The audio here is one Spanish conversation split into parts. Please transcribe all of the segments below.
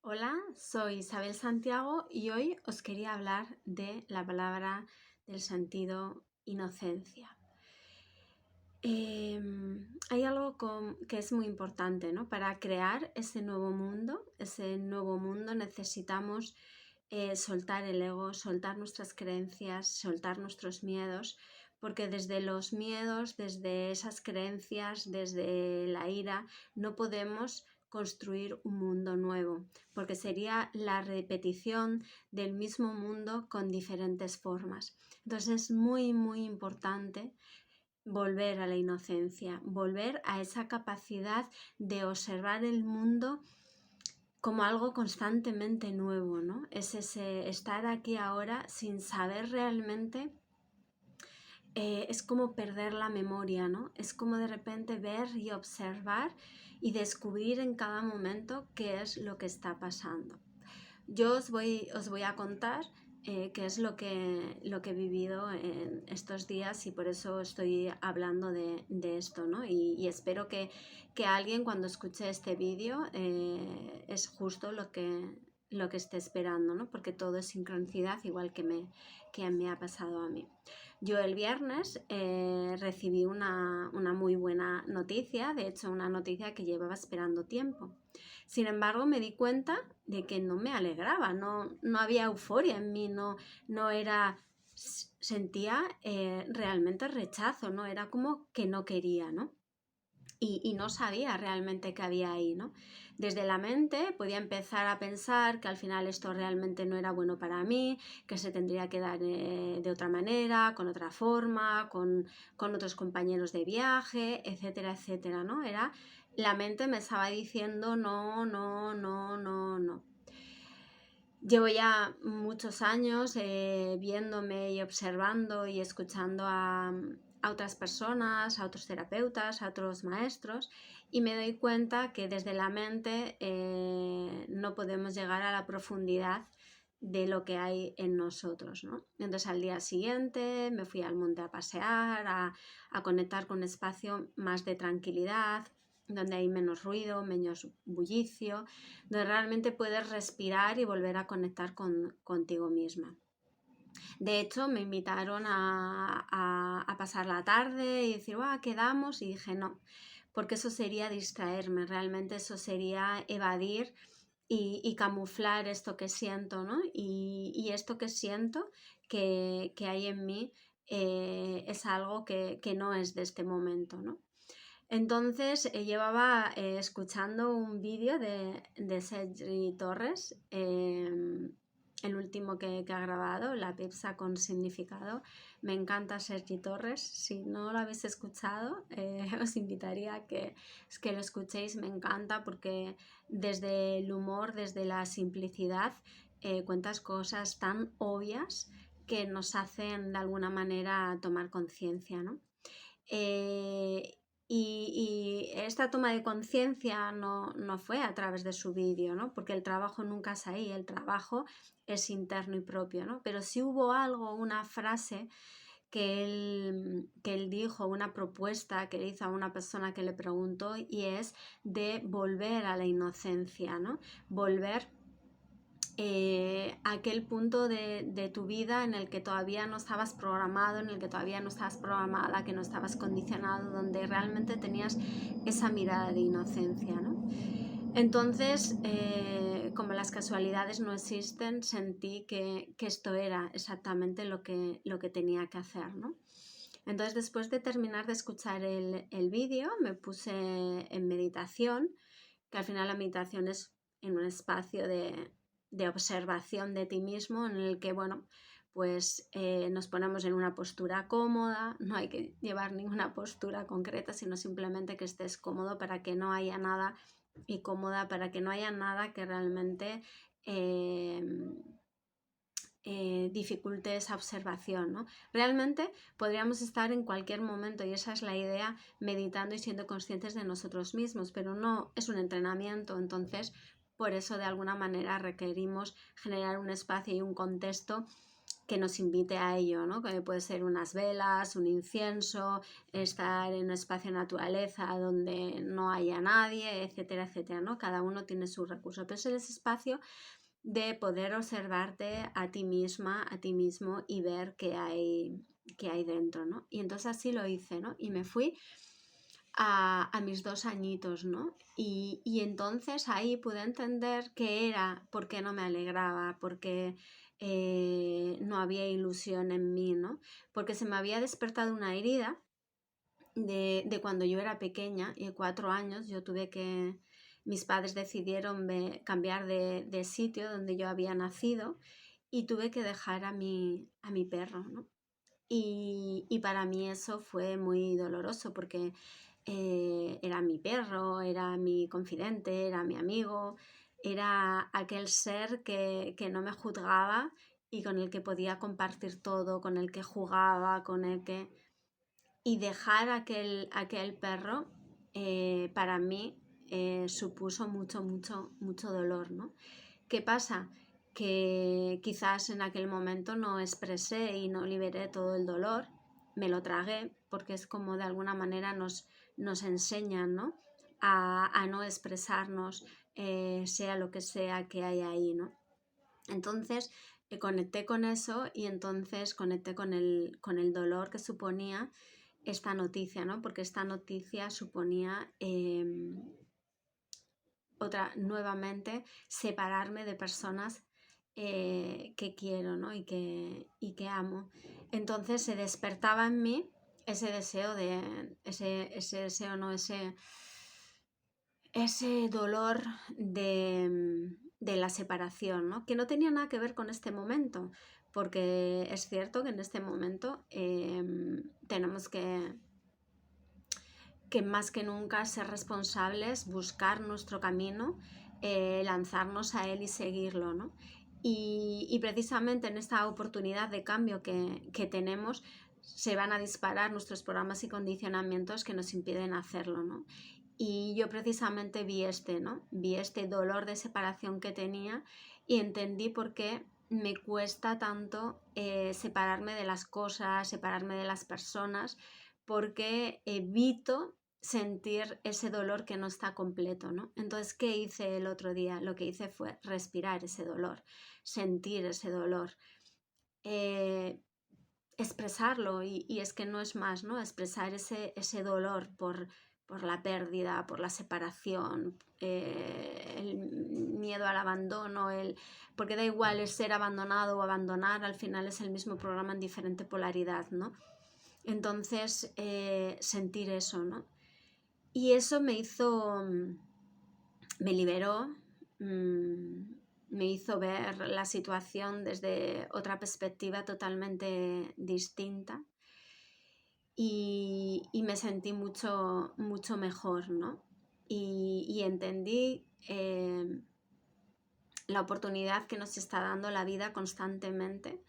Hola, soy Isabel Santiago y hoy os quería hablar de la palabra del sentido inocencia. Hay algo que es muy importante, ¿no? Para crear ese nuevo mundo necesitamos soltar el ego, soltar nuestras creencias, soltar nuestros miedos, porque desde los miedos, desde esas creencias, desde la ira, no podemos construir un mundo nuevo, porque sería la repetición del mismo mundo con diferentes formas. Entonces es muy, muy importante volver a la inocencia, volver a esa capacidad de observar el mundo como algo constantemente nuevo, ¿no? Es ese estar aquí ahora sin saber realmente, es como perder la memoria, ¿no? Es como de repente ver y observar y descubrir en cada momento qué es lo que está pasando. Yo os voy a contar qué es lo que he vivido en estos días y por eso estoy hablando de esto, ¿no? Y espero que alguien cuando escuche este vídeo es justo lo que esté esperando, ¿no? Porque todo es sincronicidad, igual que me ha pasado a mí. Yo el viernes recibí una muy buena noticia, de hecho una noticia que llevaba esperando tiempo. Sin embargo, me di cuenta de que no me alegraba, no había euforia en mí, no era, sentía realmente rechazo, ¿no? Era como que no quería, ¿no? Y no sabía realmente qué había ahí, ¿no? Desde la mente podía empezar a pensar que al final esto realmente no era bueno para mí, que se tendría que dar de otra manera, con otra forma, con otros compañeros de viaje, etcétera, etcétera, ¿no? La mente me estaba diciendo no, no, no, no, no. Llevo ya muchos años viéndome y observando y escuchando a otras personas, a otros terapeutas, a otros maestros, y me doy cuenta que desde la mente no podemos llegar a la profundidad de lo que hay en nosotros, ¿no? Entonces al día siguiente me fui al monte a pasear, a conectar con un espacio más de tranquilidad, donde hay menos ruido, menos bullicio, donde realmente puedes respirar y volver a conectar contigo misma. De hecho, me invitaron a pasar la tarde y decir, quedamos, y dije no, porque eso sería distraerme, realmente eso sería evadir y camuflar esto que siento, ¿no? Y esto que siento que hay en mí es algo que no es de este momento, ¿no? Entonces llevaba escuchando un vídeo de Sergi Torres, el último que ha grabado, La pizza con significado. Me encanta Sergi Torres, si no lo habéis escuchado os invitaría a que lo escuchéis, me encanta porque desde el humor, desde la simplicidad, cuentas cosas tan obvias que nos hacen de alguna manera tomar conciencia, ¿no? Y esta toma de conciencia no fue a través de su vídeo, ¿no? Porque el trabajo nunca es ahí, el trabajo es interno y propio, ¿no? Pero sí hubo algo, una frase que él dijo, una propuesta que le hizo a una persona que le preguntó, y es de volver a la inocencia, ¿no? Volver aquel punto de tu vida en el que todavía no estabas programado, en el que todavía no estabas programada, que no estabas condicionado, donde realmente tenías esa mirada de inocencia, ¿no? Entonces, como las casualidades no existen, sentí que esto era exactamente lo que tenía que hacer, ¿no? Entonces, después de terminar de escuchar el vídeo, me puse en meditación, que al final la meditación es en un espacio de observación de ti mismo, en el que, bueno, pues nos ponemos en una postura cómoda, no hay que llevar ninguna postura concreta, sino simplemente que estés cómodo para que no haya nada, y cómoda para que no haya nada que realmente dificulte esa observación, ¿no? Realmente podríamos estar en cualquier momento, y esa es la idea, meditando y siendo conscientes de nosotros mismos, pero no es un entrenamiento. Entonces por eso de alguna manera requerimos generar un espacio y un contexto que nos invite a ello, ¿no? Que puede ser unas velas, un incienso, estar en un espacio de naturaleza donde no haya nadie, etcétera, etcétera, ¿no? Cada uno tiene su recurso, pero es ese espacio de poder observarte a ti misma, a ti mismo y ver qué hay dentro, ¿no? Y entonces así lo hice, ¿no? Y me fui a mis 2 añitos, ¿no? Y entonces ahí pude entender qué era, por qué no me alegraba, por qué no había ilusión en mí, ¿no? Porque se me había despertado una herida de cuando yo era pequeña, y 4 años, mis padres decidieron cambiar de sitio donde yo había nacido y tuve que dejar a mi perro, ¿no? Y para mí eso fue muy doloroso porque era mi perro, era mi confidente, era mi amigo, era aquel ser que no me juzgaba y con el que podía compartir todo, con el que jugaba, con el que... Y dejar aquel perro para mí supuso mucho, mucho, mucho dolor, ¿no? ¿Qué pasa? Que quizás en aquel momento no expresé y no liberé todo el dolor, me lo tragué, porque es como de alguna manera nos enseñan, ¿no? A no expresarnos, sea lo que sea que hay ahí, ¿no? Entonces conecté con eso y entonces conecté con el dolor que suponía esta noticia, ¿no? Porque esta noticia suponía nuevamente separarme de personas que quiero, ¿no? y que amo. Entonces se despertaba en mí ese deseo ese deseo, no, ese dolor de la separación, ¿no? Que no tenía nada que ver con este momento, porque es cierto que en este momento tenemos que más que nunca ser responsables, buscar nuestro camino, lanzarnos a él y seguirlo, ¿no? Y precisamente en esta oportunidad de cambio que tenemos, se van a disparar nuestros programas y condicionamientos que nos impiden hacerlo, ¿no? Y yo precisamente ¿no? Vi este dolor de separación que tenía y entendí por qué me cuesta tanto separarme de las cosas, separarme de las personas, porque evito sentir ese dolor que no está completo, ¿no? Entonces, ¿qué hice el otro día? Lo que hice fue respirar ese dolor, sentir ese dolor, eh, expresarlo y es que no es más, ¿no? Expresar ese dolor por la pérdida, por la separación, el miedo al abandono, porque da igual el ser abandonado o abandonar, al final es el mismo programa en diferente polaridad, ¿no? Entonces, sentir eso, ¿no? Y eso me liberó, me hizo ver la situación desde otra perspectiva totalmente distinta y me sentí mucho, mucho mejor, ¿no? Y entendí la oportunidad que nos está dando la vida constantemente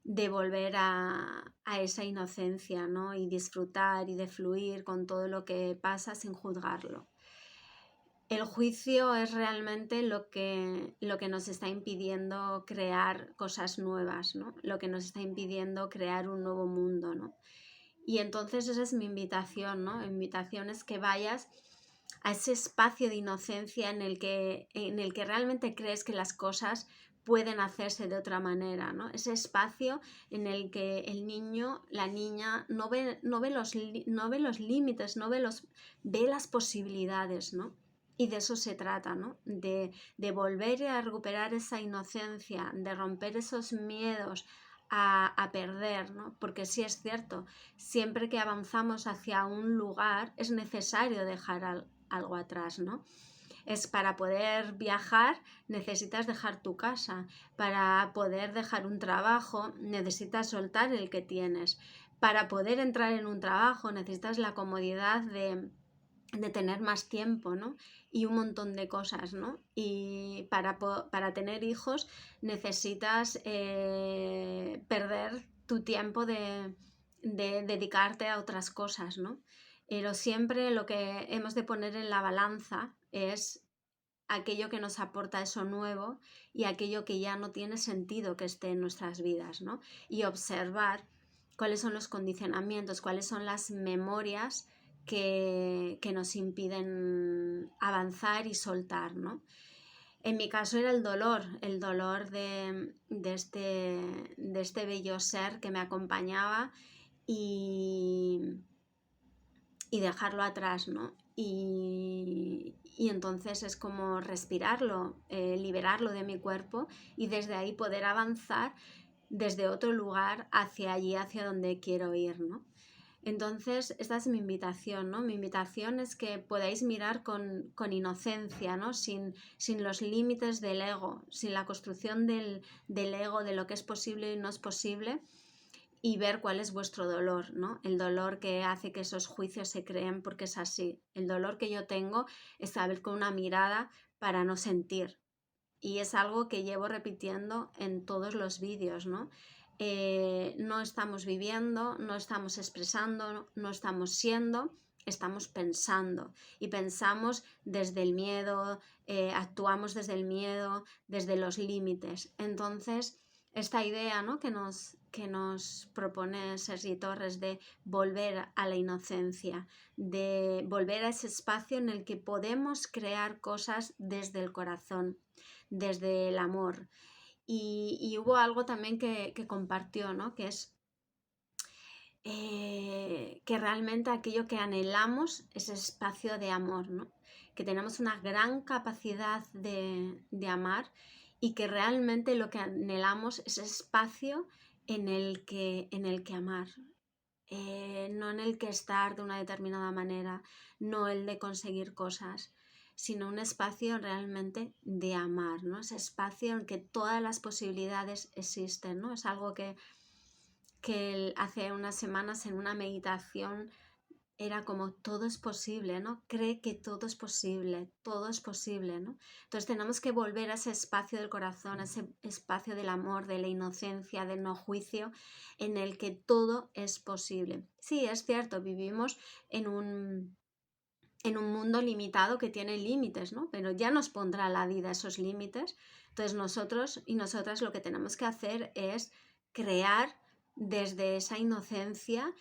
de volver a esa inocencia, ¿no? Y disfrutar y de fluir con todo lo que pasa sin juzgarlo. El juicio es realmente lo que nos está impidiendo crear cosas nuevas, ¿no? Lo que nos está impidiendo crear un nuevo mundo, ¿no? Y entonces esa es mi invitación, ¿no? Mi invitación es que vayas a ese espacio de inocencia en el que realmente crees que las cosas pueden hacerse de otra manera, ¿no? Ese espacio en el que el niño, la niña no ve los límites, ve las posibilidades, ¿no? Y de eso se trata, ¿no? De volver a recuperar esa inocencia, de romper esos miedos a perder, ¿no? Porque sí es cierto, siempre que avanzamos hacia un lugar es necesario dejar algo atrás, ¿no? Es para poder viajar necesitas dejar tu casa, para poder dejar un trabajo necesitas soltar el que tienes, para poder entrar en un trabajo necesitas la comodidad de tener más tiempo, ¿no? Y un montón de cosas, ¿no? Y para tener hijos necesitas perder tu tiempo de dedicarte a otras cosas, ¿no? Pero siempre lo que hemos de poner en la balanza es aquello que nos aporta eso nuevo y aquello que ya no tiene sentido que esté en nuestras vidas, ¿no? Y observar cuáles son los condicionamientos, cuáles son las memorias que nos impiden avanzar y soltar, ¿no? En mi caso era el dolor de este bello ser que me acompañaba y dejarlo atrás, ¿no? Y entonces es como respirarlo, liberarlo de mi cuerpo y desde ahí poder avanzar desde otro lugar hacia allí, hacia donde quiero ir, ¿no? Entonces, esta es mi invitación, ¿no? Mi invitación es que podáis mirar con inocencia, ¿no? Sin los límites del ego, sin la construcción del ego, de lo que es posible y no es posible, y ver cuál es vuestro dolor, ¿no? El dolor que hace que esos juicios se creen porque es así. El dolor que yo tengo es saber con una mirada para no sentir. Y es algo que llevo repitiendo en todos los vídeos, ¿no? No estamos viviendo, no estamos expresando, no estamos siendo, estamos pensando. Y pensamos desde el miedo, actuamos desde el miedo, desde los límites. Entonces, esta idea, ¿no? que nos propone Sergi Torres de volver a la inocencia, de volver a ese espacio en el que podemos crear cosas desde el corazón, desde el amor. Y hubo algo también que compartió, ¿no? Que es que realmente aquello que anhelamos es espacio de amor, ¿no? Que tenemos una gran capacidad de amar y que realmente lo que anhelamos es espacio en el que amar. No en el que estar de una determinada manera, no el de conseguir cosas, sino un espacio realmente de amar, ¿no? Ese espacio en que todas las posibilidades existen, ¿no? Es algo que hace unas semanas en una meditación era como todo es posible, ¿no? Cree que todo es posible, ¿no? Entonces tenemos que volver a ese espacio del corazón, a ese espacio del amor, de la inocencia, del no juicio, en el que todo es posible. Sí, es cierto, vivimos en un mundo limitado que tiene límites, ¿no? Pero ya nos pondrá la vida esos límites. Entonces nosotros y nosotras lo que tenemos que hacer es crear desde esa inocencia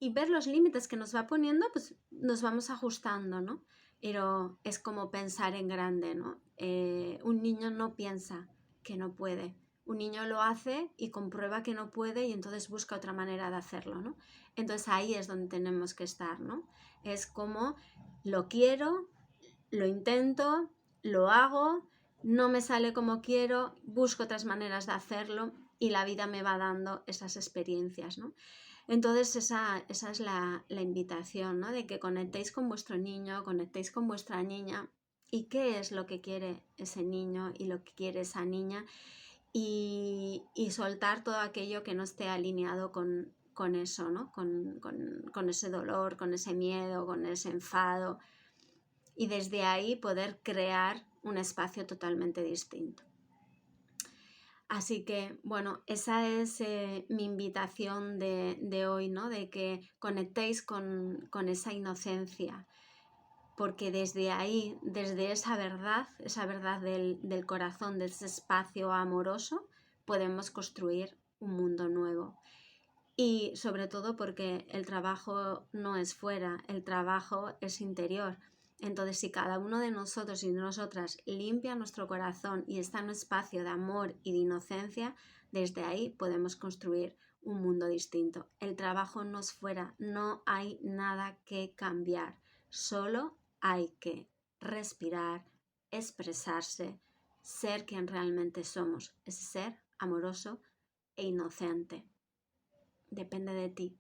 y ver los límites que nos va poniendo, pues nos vamos ajustando, ¿no? Pero es como pensar en grande, ¿no? Un niño no piensa que no puede. Un niño lo hace y comprueba que no puede y entonces busca otra manera de hacerlo, ¿no? Entonces ahí es donde tenemos que estar, ¿no? Es como lo quiero, lo intento, lo hago, no me sale como quiero, busco otras maneras de hacerlo y la vida me va dando esas experiencias, ¿no? Entonces esa es la invitación, ¿no? De que conectéis con vuestro niño, conectéis con vuestra niña y qué es lo que quiere ese niño y lo que quiere esa niña y soltar todo aquello que no esté alineado con eso, ¿no? Con ese dolor, con ese miedo, con ese enfado y desde ahí poder crear un espacio totalmente distinto. Así que, bueno, esa es mi invitación de hoy, ¿no? De que conectéis con esa inocencia, porque desde ahí, desde esa verdad del corazón, de ese espacio amoroso, podemos construir un mundo nuevo. Y sobre todo porque el trabajo no es fuera, el trabajo es interior. Entonces, si cada uno de nosotros y de nosotras limpia nuestro corazón y está en un espacio de amor y de inocencia, desde ahí podemos construir un mundo distinto. El trabajo no es fuera, no hay nada que cambiar, solo hay que respirar, expresarse, ser quien realmente somos, ese ser amoroso e inocente. Depende de ti.